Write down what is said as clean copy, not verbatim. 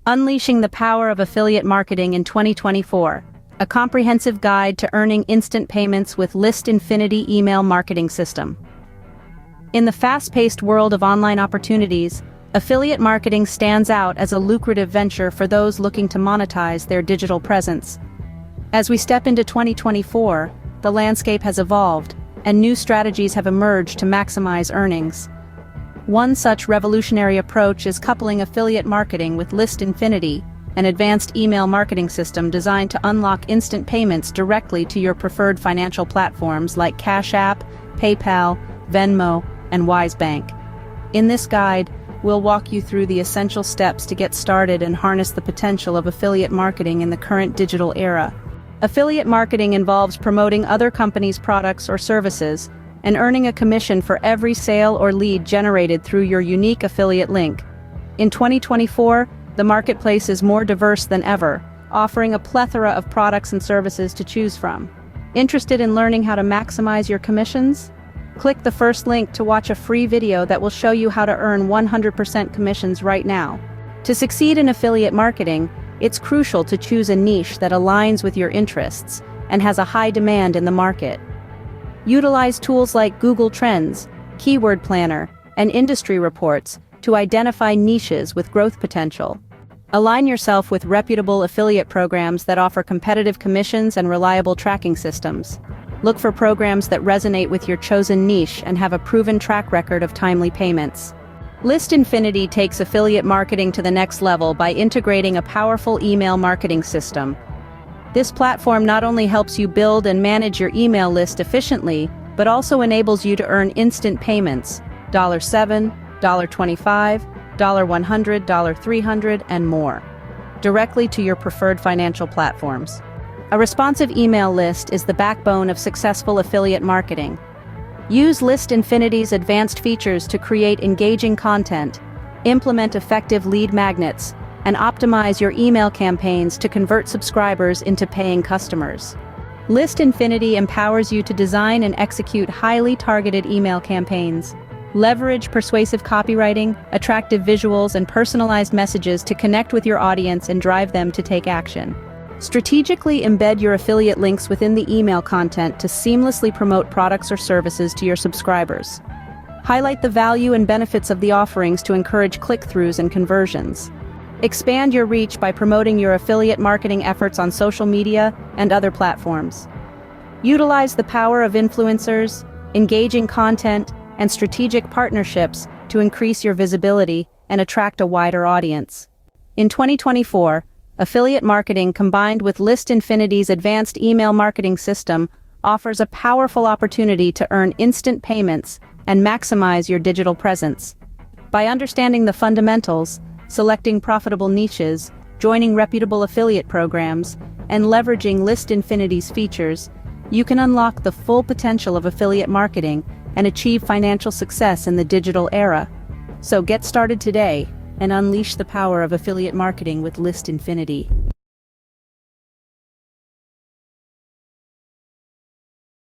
Unleashing the Power of Affiliate Marketing in 2024, a comprehensive guide to earning instant payments with List Infinity email marketing system. In the fast-paced world of online opportunities, affiliate marketing stands out as a lucrative venture for those looking to monetize their digital presence. As we step into 2024, the landscape has evolved, and new strategies have emerged to maximize earnings. One such revolutionary approach is coupling affiliate marketing with List Infinity, an advanced email marketing system designed to unlock instant payments directly to your preferred financial platforms like Cash App, PayPal, Venmo, and Wise Bank. In this guide, we'll walk you through the essential steps to get started and harness the potential of affiliate marketing in the current digital era. Affiliate marketing involves promoting other companies' products or services and earning a commission for every sale or lead generated through your unique affiliate link. In 2024, the marketplace is more diverse than ever, offering a plethora of products and services to choose from. Interested in learning how to maximize your commissions? Click the first link to watch a free video that will show you how to earn 100% commissions right now. To succeed in affiliate marketing, it's crucial to choose a niche that aligns with your interests and has a high demand in the market. Utilize tools like Google Trends, Keyword Planner, and industry reports to identify niches with growth potential. Align yourself with reputable affiliate programs that offer competitive commissions and reliable tracking systems. Look for programs that resonate with your chosen niche and have a proven track record of timely payments. List Infinity takes affiliate marketing to the next level by integrating a powerful email marketing system. This platform not only helps you build and manage your email list efficiently, but also enables you to earn instant payments, $7, $25, $100, $300, and more, directly to your preferred financial platforms. A responsive email list is the backbone of successful affiliate marketing. Use List Infinity's advanced features to create engaging content, implement effective lead magnets, and optimize your email campaigns to convert subscribers into paying customers. List Infinity empowers you to design and execute highly targeted email campaigns. Leverage persuasive copywriting, attractive visuals, and personalized messages to connect with your audience and drive them to take action. Strategically embed your affiliate links within the email content to seamlessly promote products or services to your subscribers. Highlight the value and benefits of the offerings to encourage click-throughs and conversions. Expand your reach by promoting your affiliate marketing efforts on social media and other platforms. Utilize the power of influencers, engaging content, and strategic partnerships to increase your visibility and attract a wider audience. In 2024, affiliate marketing combined with List Infinity's advanced email marketing system offers a powerful opportunity to earn instant payments and maximize your digital presence. By understanding the fundamentals, selecting profitable niches, joining reputable affiliate programs, and leveraging List Infinity's features, you can unlock the full potential of affiliate marketing and achieve financial success in the digital era. So get started today and unleash the power of affiliate marketing with List Infinity.